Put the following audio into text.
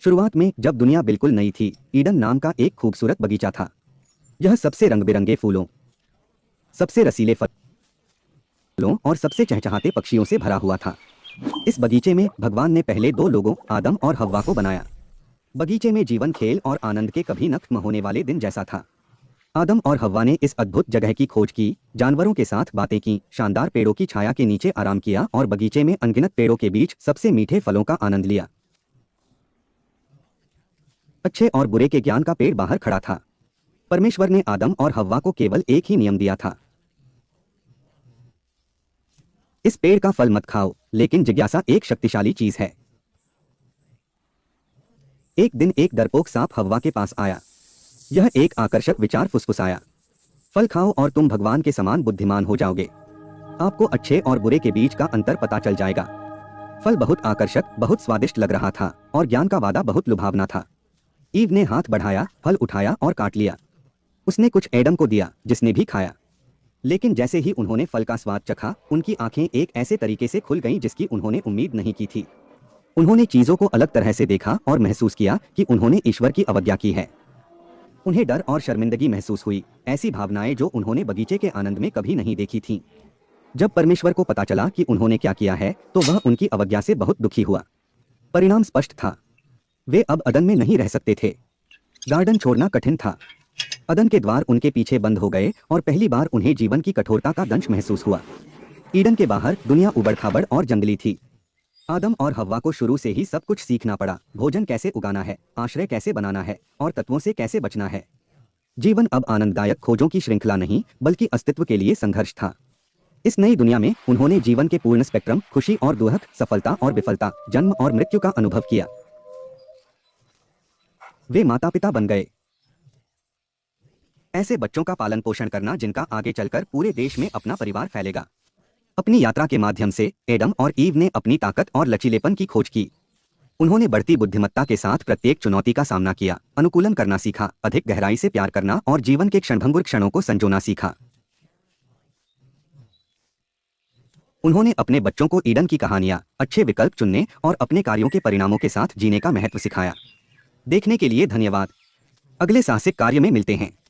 शुरुआत में जब दुनिया बिल्कुल नई थी, ईडन नाम का एक खूबसूरत बगीचा था। यह सबसे रंग बिरंगे फूलों, सबसे रसीले फलों और सबसे चहचहाते पक्षियों से भरा हुआ था। इस बगीचे में भगवान ने पहले दो लोगों आदम और हव्वा को बनाया। बगीचे में जीवन, खेल और आनंद के कभी न खत्म होने वाले दिन जैसा था। आदम और हव्वा ने इस अद्भुत जगह की खोज की, जानवरों के साथ बातें की, शानदार पेड़ों की छाया के नीचे आराम किया और बगीचे में अनगिनत पेड़ों के बीच सबसे मीठे फलों का आनंद लिया। अच्छे और बुरे के ज्ञान का पेड़ बाहर खड़ा था। परमेश्वर ने आदम और हव्वा को केवल एक ही नियम दिया था, इस पेड़ का फल मत खाओ। लेकिन जिज्ञासा एक शक्तिशाली चीज है। एक दिन एक डरपोक सांप हव्वा के पास आया। यह एक आकर्षक विचार फुसफुसाया, फल खाओ और तुम भगवान के समान बुद्धिमान हो जाओगे। आपको अच्छे और बुरे के बीच का अंतर पता चल जाएगा। फल बहुत आकर्षक, बहुत स्वादिष्ट लग रहा था और ज्ञान का वादा बहुत लुभावना था। ईव ने हाथ बढ़ाया, फल उठाया और काट लिया। उसने कुछ एडम को दिया, जिसने भी खाया। लेकिन जैसे ही उन्होंने फल का स्वाद चखा, उनकी आंखें एक ऐसे तरीके से खुल गईं जिसकी उन्होंने उम्मीद नहीं की थी। उन्होंने चीजों को अलग तरह से देखा और महसूस किया कि उन्होंने ईश्वर की अवज्ञा की है। उन्हें डर और शर्मिंदगी महसूस हुई, ऐसी भावनाएं जो उन्होंने बगीचे के आनंद में कभी नहीं देखी थीं। जब परमेश्वर को पता चला कि उन्होंने क्या किया है, तो वह उनकी अवज्ञा से बहुत दुखी हुआ। परिणाम स्पष्ट था, वे अब अदन में नहीं रह सकते थे। गार्डन छोड़ना कठिन था। अदन के द्वार उनके पीछे बंद हो गए और पहली बार उन्हें जीवन की कठोरता का दंश महसूस हुआ। ईडन के बाहर दुनिया उबड़-खाबड़ और जंगली थी। आदम और हव्वा को शुरू से ही सब कुछ सीखना पड़ा, भोजन कैसे उगाना है, आश्रय कैसे बनाना है और तत्वों से कैसे बचना है। जीवन अब आनंददायक खोजों की श्रृंखला नहीं, बल्कि अस्तित्व के लिए संघर्ष था। इस नई दुनिया में उन्होंने जीवन के पूर्ण स्पेक्ट्रम, खुशी और दुख, सफलता और विफलता, जन्म और मृत्यु का अनुभव किया। वे माता पिता बन गए, ऐसे बच्चों का पालन पोषण करना जिनका आगे चलकर पूरे देश में अपना परिवार फैलेगा। अपनी यात्रा के माध्यम से एडम और ईव ने अपनी ताकत और लचीलेपन की खोज की। उन्होंने बढ़ती बुद्धिमत्ता के साथ प्रत्येक चुनौती का सामना किया, अनुकूलन करना सीखा, अधिक गहराई से प्यार करना और जीवन के क्षणभंगुर क्षणों को संजोना सीखा। उन्होंने अपने बच्चों को ईडन की कहानियां, अच्छे विकल्प चुनने और अपने कार्यों के परिणामों के साथ जीने का महत्व सिखाया। देखने के लिए धन्यवाद। अगले साहसिक कार्य में मिलते हैं।